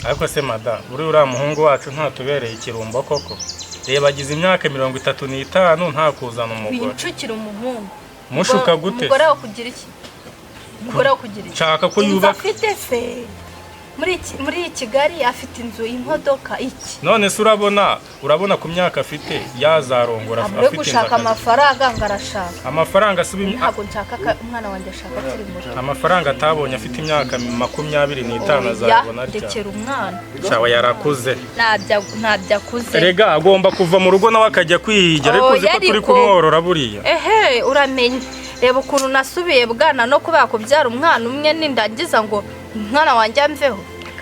ariko se madam uriya muhungu wacu ntatubereye ikirumbo koko reba agize imyaka 35 nta kuzana umugore wincukira umuhungu mushuka gute umugore wo kugira iki umugore wo kugira iki nshaka ko yubaka afite se muri Kigali afite inzu imodoka iki none se urabona ku myaka afite yazarongora afite gushaka amafaranga ngarashaka amafaranga subimye ntago nshaka umwana wanjye ashaka kiri muto amafaranga atabonye afite imyaka 25 azabona rekera umwana cyawe yarakuze ntabya akuze rega agomba kuva mu rugo nawe akajya kwihigira ariko uziko turi kumworora buriya uramenye reba ukuntu nasubiye bwana no kubaka kubyara umwana umwe nindangiza ngo umwana wanjye amveho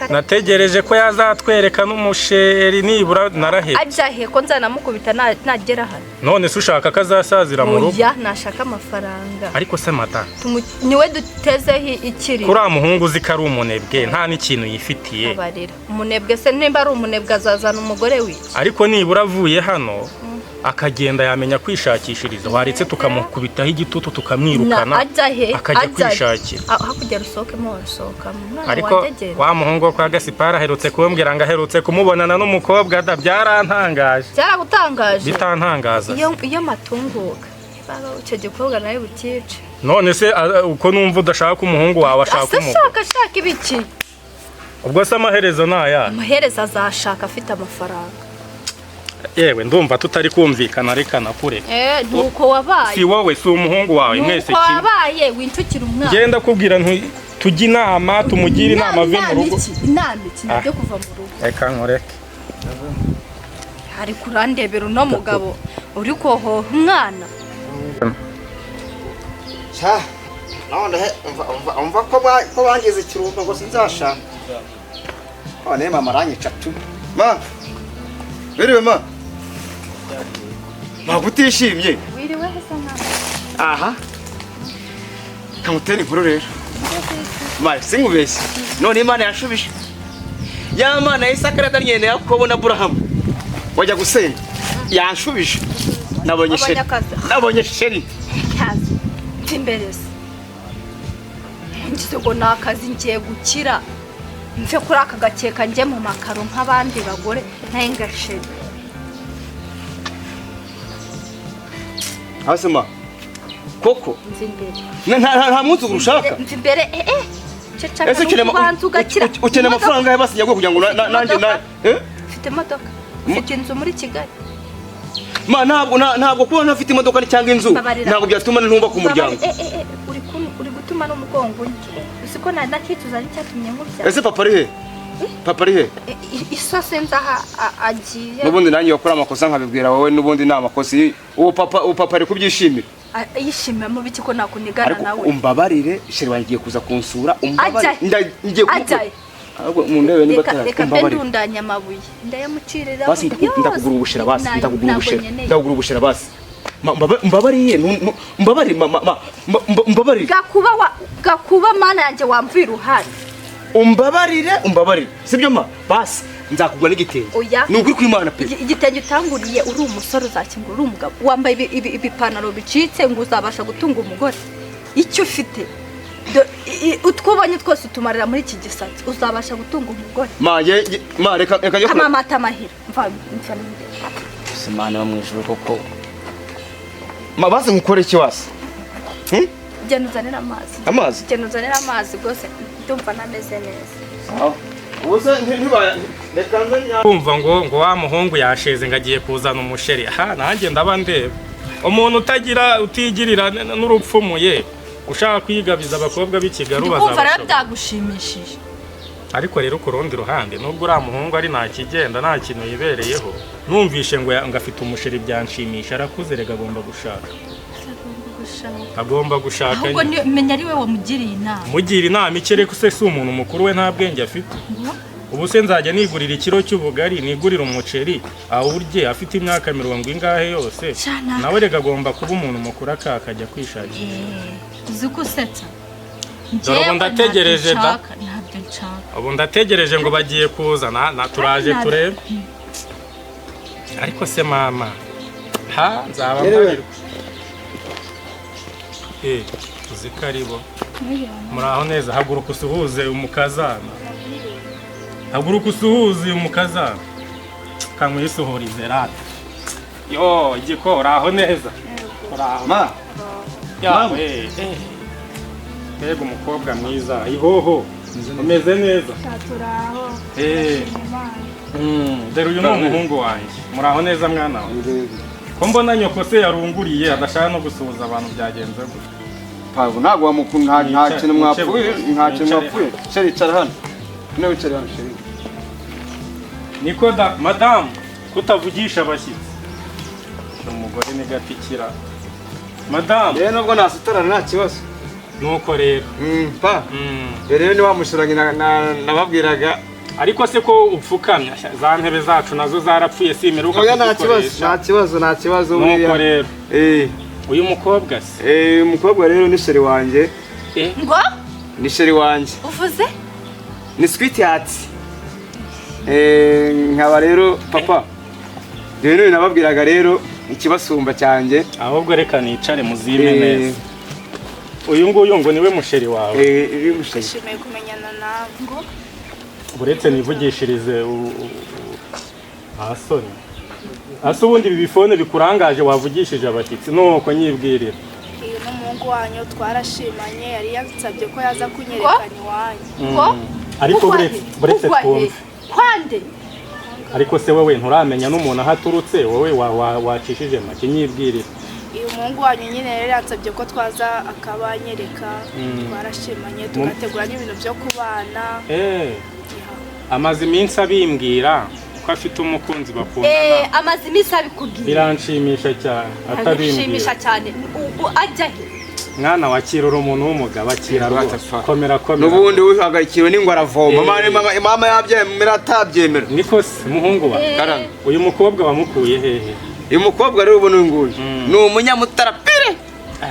nategereje ko yazatwereka n'umusheri nibura narahetse ajyahe ko nzanamukubita nagera hano none se ushaka kazasazira mu rugo oya nashaka amafaranga ariko se mata niwe dutezeho ikiri kuri muhungu uzi ko ari umunebwe nta n'ikintu yifitiye abarira umunebwe se nimba ari umunebwe azazana umugore wiki ariko nibura avuye hano akagenda yamenya kwishakishiriza waretse tukamukubitaho igitutu tukamwirukana akajya kwishakira hakujya rusokemo rusoka ariko wa muhungu kwa Gasipara aherutse kumbwira ngo aherutse kumubonana n'umukobwa byarantangaje byaragutangaje bitantangaza iyo matunguka baba ucyo gikobwa nawe bukice none se uko numva udashaka umuhungu wawe ashaka ashaka ibiki ubwo se amaherezo naya amaherezo azashaka afite amafaranga yewe ndumva tutari kumvikana reka nakure nuko wabaye si wowe si umuhungu wawe mwese nuko wabaye wincukira umwana genda kubwira tujye inama tumugira inama ave mu rugo inama iki byo kuva mu rugo reka nkoreke hari kurandebera uno mugabo uri kohoha umwana none umva ko bangize ikirumbo ngo sinzashaka none mama aranyica tu ma biriwe ma ntabwo utishimye wiriwe hesa mwana aha kamutera inkuru rero ma sinkubeshye none Imana yashubije ya Mana y'Isakara Daniel Yakobo na Aburahamu wajya gusenga yanshubije nabonye sheri kazi timbereza ngize ngo nakazi ngiye gukira mve kuri aka gakeka njye mu makaro nk'abandi bagore ntayingasheri Asema koko nta munsi urushaka imbere ese ukene amafaranga ya basi yaguye kugira ngo nanjye mfite imodoka mfite inzu muri Kigali ma ntabwo kuba ntafite imodoka cyangwa inzu ntabwo byatuma ntumba ku muryango uri gutuma n'umugongo usiko nakituza n'icyatumye nkubya ese papa ari he papa ari he isa senza agiye nubundi nanjye wakora amakosa nkabibwira wowe nubundi nta makosa uwo papa ari kubyishimira yishimira mu biki ko nakunigana nawe umbabarire sheri wangiye kuza kunsura umbabarire ngiye kuko ahubwo mu ndebe niba reka ndundanya amabuye ndayamucirira basi ndakugura ubushira basi ndakugura ubushira basi mbabariye mbabariye gakuba mana yanjye wamvira uruhare umbabarire sibyo ma basi nzakugwa n'igitenge nukuri kw'Imana pe igitenge utanguriye uri umusore uzakingura uri umugabo wambaye ibipantaro bicitse ngo uzabasha gutunga umugore icyo ufite utwubonye twose utumarira muri iki gisatsi uzabasha gutunga umugore ma reka yo amamata mahira mva Simana wa mwijuru koko ma basi ngukore iki wase genuzanira amazi gose ndumva nameze neza ubuse kumva ngo wa muhungu yasheze ngagiye kuzana umusheri nanjye ndaba ndeba umuntu utigirira n'urupfumuye ushaka kwigabiza abakobwa b'Ikigali bazabasha byagushimishije ariko rero ku rundi ruhande nubwo uriya muhungu ari nta kigenda nta kintu yibereyeho numvishe ngo afite umusheri byanshimisha arakuze rega agomba gushaka ahubwo menya ari we wamugiriye inama mugira inama ikere ko se si umuntu mukuru we nta bwenge afite ubu se nzajya nigurira ikiro cy'ubugari nigurira umuceri awurye afite imyaka 40 ingahe yose nawe rega agomba kuba umuntu mukuru akajya kwishakira uzi ko usetsa ubu ndategereje ubu ndategereje ngo bagiye kuzana turaje turebe ariko se mama nzaba mbarirwa uzi ko ari bo muraho neza haguruka usuhuze umukazana haguruka usuhuze uyu mukazana kamwisuhurize rata yo igiko uraho neza uraho Ma. yawe mbega umukobwa mwiza ihoho umeze neza turaho dore uyu ni umuhungu wanjye muraho neza mwana we ko mbona nyoko se yarunguriye adashaka no gusuhuza abantu byagenze gutya Pavo ntabwo wamukunda nta kintu mwapfuye sheri icara hano niwe wicare hano sheri niko da madamu kutavugisha abashyitsi umugore ni gatikira madamu rero nubwo nasutarana nta kibazo nuko rero pa rero ni wamushuranye nababwiraga ariko se ko upfukamye za ntebe zacu nazo zarapfuye simeruka oya nta kibazo nuko rero uyu mukobwa se umukobwa rero ni sheri wanjye ngo ni sheri wanjye uvuze ni sweet heart nkaba rero papa rero nababwiraga rero ikibasumba cyanjye ahubwo reka nicare muzime neza uyu nguyu ngo niwe musheri wawe nshimiye kumenyana nawe ngo uretse nivugishirize asoni ase ubundi ibi bifone bikurangaje wavugishije abashyitsi nuko nyibwirira uyu n'umuhungu wanyu twarashimanye yari yansabye ko yaza kunyerekana iwanyu ngo ariko buretse twumve kwande ariko se wowe nturamenya n'umuntu aho aturutse wowe wacishije make nyibwirira uyu muhungu wanyu nyine rero yansabye ko twaza akabanyereka twarashimanye tugategura n'ibintu byo kubana amaze iminsi abimbwira ko afite umukunzi bakundana amaze iminsi abikubwira biranshimisha cyane atabimbwira cyane ajya he mwana wakirura umuntu w'umugabo akira komera n'ubundi wihagarikiwe n'ingwa aravoma mama yabyemera atabyemera niko se muhungu wa uyu mukobwa wamukuye hehe uyu mukobwa rero ubona uyu nguyu ni umunyamutara pire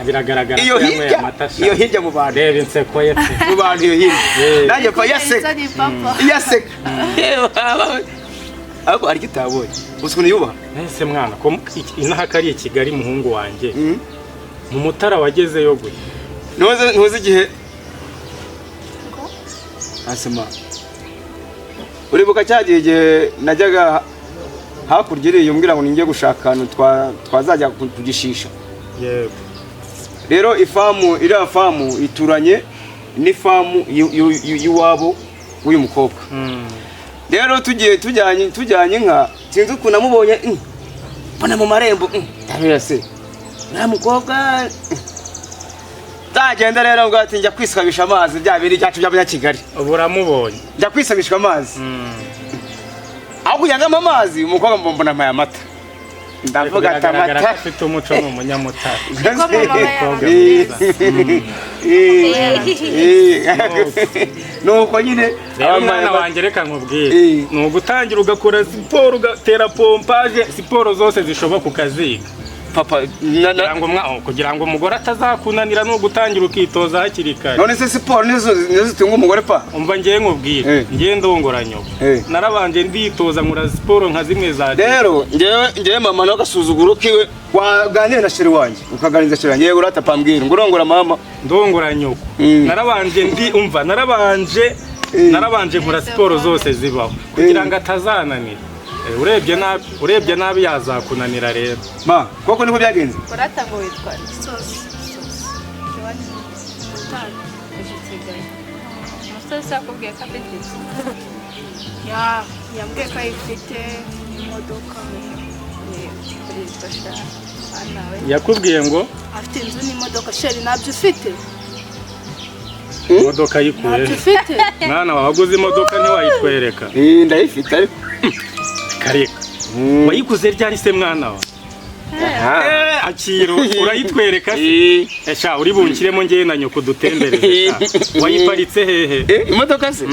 biragaragara iyo hirya mu bantu reba inseko ye mu bantu iyo hirya nanjye pa yaseka ariko ariko itabonye uzi ukuntu yubaha ese mwana ko inaha kari i Kigali muhungu wanjye mu Mutara wagezeyo gute ntuzi igihe asema uribuka cyagiye igihe najyaga hakurya iriya umbwira ngo ninjye gushaka ahantu twazajya kugishisha yego rero iriya famu ituranye n'ifamu y'iwabo w'uyu mukobwa rero tujyanye inka sinzi ukuntu amubonye mbona mu marembo ndabira se nta mukobwa nzagenda rero ngo ati njya kwisabisha amazi bya bindi byacu by'abanyakigali ubu uramubonye njya kwisabisha amazi aho kujyangamo amazi umukobwa mbona amaye amata ndavuga ati amata afite umuco ni umunyamutara nuko nyine rero mwana wanjye reka nkubwire ni ugutangira ugakora siporo ugatera pompaje siporo zose zishoboka ukaziga papa kugira ngo umugore atazakunanira no gutangira ukitoza hakiri kare none se siporo nizo zitunga umugore pa umva ngiye nkubwire ngiye ndongoranya narabanje nditoza nkora siporo nka zimwe za rero ngewe mama nawe agasuzuguro kiwe waganira na sheri wanjye ukaganiriza sheri wanjye urata pambwira ngo urongora mama ndongoranya uko narabanje nkora siporo zose zibaho kugira ngo atazananira urebye nabi yazakunanira rero ma koko niko byagenze urata ngo witwa sosi umusozi akubwiye ko afite yambwiye ko ayifite imodoka yakubwiye ngo afite inzu n'imodoka sheri ntabyo ufite imodoka yikuye mwana waguze imodoka ntiwayitwereka ndayifite ariko kareka wayiguze ryari se mwana wa akiro urayitwereka esha uri bunkiremo ngiye na nyoko dutembereze wayiparitse hehe imodoka se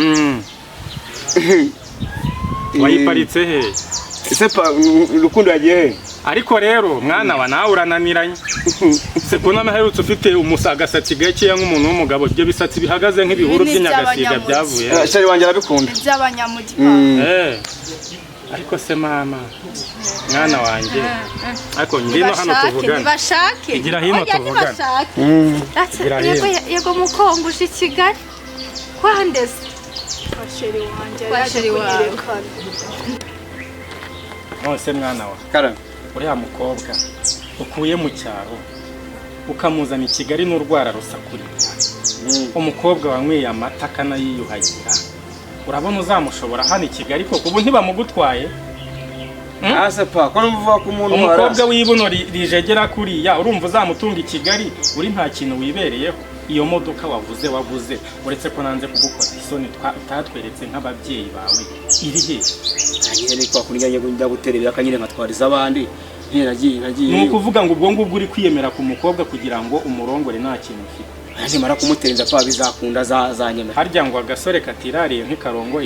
wayiparitse hehe ese pa rukundo yagiye he ariko rero mwana wa nawe urananiranye se kuna maherutse ufite agasatsi gakeya nk'umuntu w'umugabo ibyo bisatsi bihagaze nk'ibihuru by'inyagasiga byavuye sheri wanjye arabikunda iby'abanyamugi ariko se mama mwana wanjye ariko ngino hano tuvugana ntibashake igira hino tuvugana yego mukonguje i Kigali kwandeze sheri wanjye Kwa yaje sheri wawe. kunyirekana. nose mwana wa karame uriya mukobwa ukuye mu cyaro ukamuzana i Kigali n'urwara rusakuriye umukobwa wanyweye amata akanayiyuhagira urabona uzamushobora hano i Kigali koko ubu ntibamugutwaye ase pa ko numva ko umuntu umukobwa w'ibuno rijegera kuriya urumva uzamutunga i Kigali uri nta kintu wibereyeho iyo modoka waguze uretse ko nanze kugukora isoni utatweretse nk'ababyeyi bawe iri he ngiye kwa kunyanye ndaguterera akanyine nkatwariza abandi nagiye ni ukuvuga ngo ubwo ngubwo uri kwiyemera ku mukobwa kugira ngo umurongore nta kintu ufite nimara kumuterenza pa bizakunda zanyemera harya ngo agasore katirariye nk'ikarongo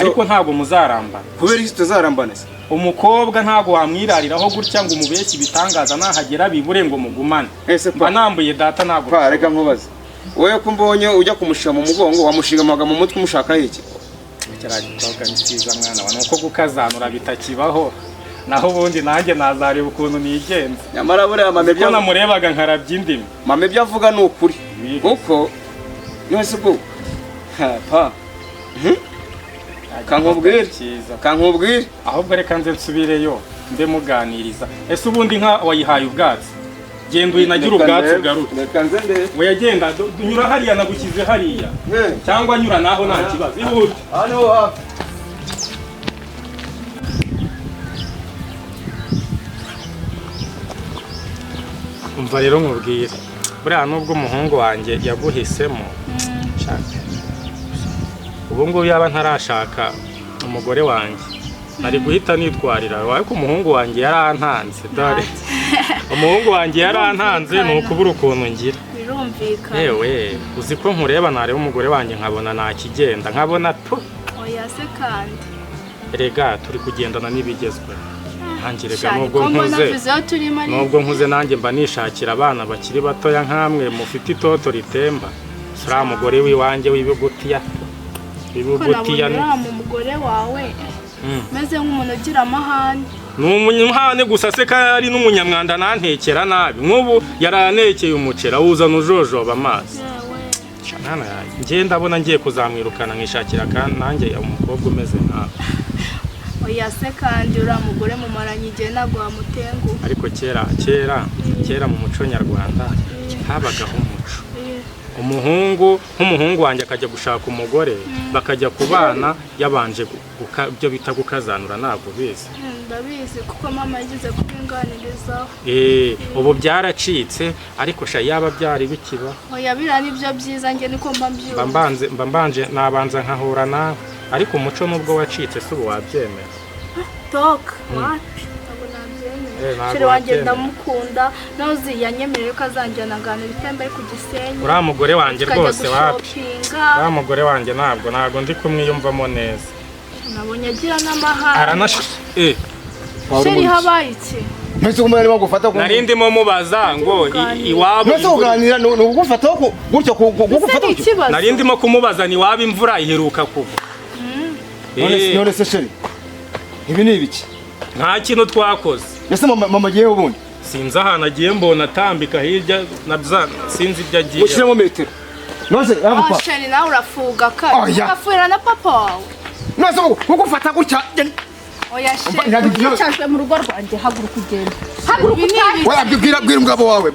ariko ntabwo muzarambana kubera iki tuzarambana se umukobwa ntabwo wamwirariraho gutya ngo umubeshye ibitangaza nahagera bibure ngo mugumane mba nambuye data ntabwo pa reka nkubaze wowe ko mbonye ujya kumushira mu mugongo wamushigamaga mu mutwe umushaka iki cyaragitoka nziza mwana wa nuko gukazanura bitakibaho naho ubundi nanjye nazareba ukuntu nigenza nyamara buriya mame byo namurebaga nkarabya indimi mame byo avuga ni ukuri kuko nose bwo pa kankubwire ahubwo reka nze nsubireyo mbe muganiriza ese ubundi nka wayihaye ubwatsi genda uyinagira ubwatsi ugaruke reka nze nde weyagenda dunyura hariya nagukize hariya cyangwa nyura naho nta kibazo ihute hano hafi umva rero nkubwire buriya nubwo umuhungu wanjye yaguhisemo ubu ngubu yaba ntarashaka umugore wanjye ari guhita nitwarira ariko umuhungu wanjye yarantanze dore umuhungu wanjye yarantanze ni ukubura ukuntu ngira birumvikana yewe uzi ko nkureba nareba umugore wanjye nkabona ntakigenda nkabona tu oya se kandi erega turi kugendana n'ibigezweho nanjye rega nubwo nkuze nanjye mba nishakira abana bakiri batoya nk'amwe mufite itoto ritemba sura mugore w'iwanjye w'ibigutiya mu mugore wawe meze nk'umuntu ugira amahane ni umunyamahane gusa se kandi n'umunyamwanda nantekera nabi nk'ubu yaranekeye umuceri awuzana ujojoba amazi njye ndabona ngiye kuzamwirukana nkishakira nanjye umukobwa umeze nkawe oya se kandi uriya mugore mumaranye igihe ntabwo wamutenguha ariko kera mu muco nyarwanda habagaho umuco nk'umuhungu wanjye akajya gushaka umugore bakajya kubana yabanje ibyo bita gukazanura ntabwo bizi ndabizi kuko mama yagize kubinganirizaho ubu byaracitse ariko yaba byari bikiba oya biriya nibyo byiza njye niko mba mbanje nabanza nkahura nawe ariko umuco nubwo wacitse si ubu wabyemera toka wapi ntabwo nabyemera sheri wanjye ndamukunda nozi yanyemereye ko azanjyana aganira ibitembe ari ku Gisenyi uriya mugore wanjye rwose wapi uriya mugore wanjye ntabwo ndi kumwiyumvamo neza nabonye agira n'amahane sheri habaye iki Mwese kumara niba gufata nari ndimo mubaza ngo iwabo Mwese uganira no gufata gutyo gufata nari ndimo kumubaza ni waba imvura iheruka kugwa none se sheri ibi ni ibiki nta kintu twakoze ese mama agiye ubundi sinzi ahantu agiye mbona atambika hirya sinzi ibyo agiye ushyiremo metero nose papa sheri nawe urafuga kandi ugafurira na papa wawe nose ugufata gutya oya sheri ucajwe mu rugo rwanjye haguruka ugenda haguruka utahe oya bwira umugabo wawe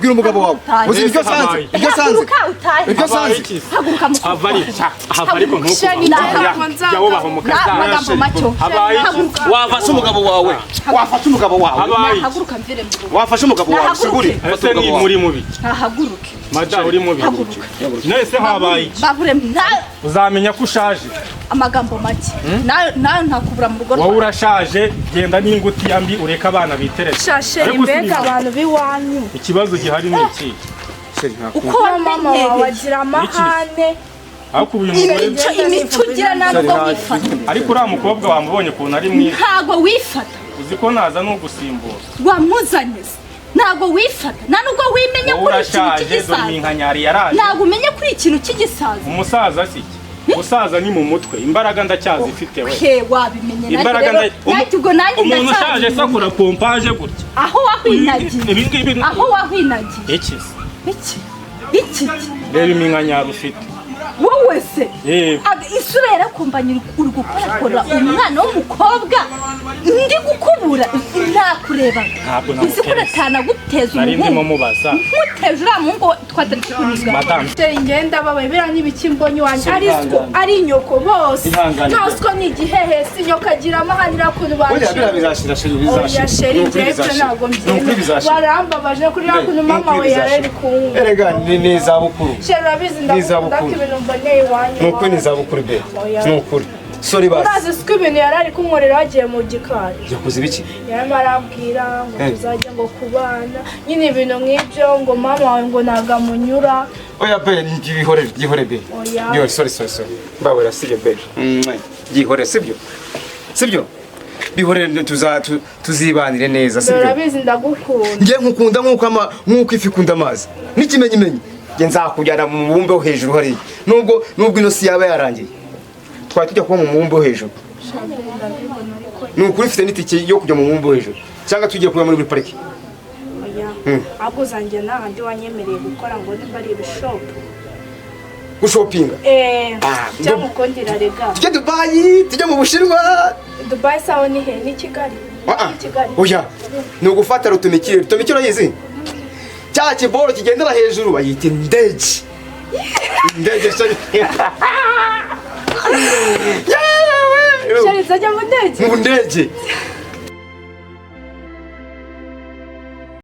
uzi ibyo sanze ibyo sanze haguruka mu hava ariko jya wubaha umukazana wafashe umugabo wawe haguruka mvire mu rugo wafashe umugabo wawe siguri ese ni muri mubi haguruke mada uri mubi nese habaye babure uzamenya ko ushaje amagambo make nayo ntakubura mu rugo wowe urashaje genda n'ingutiya mbi ureka abana biteretse sheri mbega abantu b'iwanyu ikibazo gihari ni iki uko mama wawe agira amahane ariko uyu mugore imico ugira ntabwo wifata ariko uriya mukobwa wamubonye ukuntu ari mwiza ntabwo wifata uzi ko naza n'ugusimbura wamuzanye ntabwo wifata nta nubwo wimenya kuri ikintu cy'igisaza ntabwo umenya kuri ikintu cy'igisaza umusaza si iki gusaza ni mu mutwe imbaraga ndacyazifite we wabimenye imbaraga umuntu ushaje se akora pompaje gutya aho wahwinagiye iki reba iminkanyari ufite wowe wowe se isura yarakumbanye uri gukorakora umwana w'umukobwa ndi gukubura nakureba uzi ko natanaguteza umuhungu nkuteje uriya muhungu twatari tukuniga ngenda babaye biriya n'ibiki mbonye iwanjye ari nyoko bose ntasiko ni igihehe si nyoko agira amahanira kuntu oya sheri njyewe ibyo ntabwo mbyemera barambabaje kuri ya kuntu mama we yarari kunywa erega ni izabukuru sheri urabizi ndakunda ko ibintu mboneye iwanjye ni ukuri ni izabukuru be ni ukuri sori basi urazi siko ibintu yarari kunkorera wagiye mu gikari yakoze ibiki yarimo arambwira ngo tuzajya ngo kubana nyine ibintu nk'ibyo ngo mama wawe ngo ntabwo amunyura oya be byihorere be yo sorry mbabura sibyo be byihorere sibyo bihorere tuzibanire neza sibyo urabizi ndagukunda ngiye nkukunda nk'uko ifi ikunda amazi n'ikimenyimenyi nge nzakujyana mu mubumbe wo hejuru hariya nubwo ino si yaba yarangiye twari tujya kuba mu mubumbe wo hejuru ni ukuri ufite n'itike yo kujya mu mubumbe wo hejuru cyangwa tugiye kuba muri pariki ahubwo uzanjye n'ahandi wanyemereye gukora ngo nimba ari ibishopu gushopinga cyangwa ukongera rega tujye Dubayi tujye mu Bushinwa Dubayi sawa ni he ni Kigali oya ni ugufata rutumikiro urayizi cya kiboro kigendera hejuru bayita indege sheri zajya mu ndege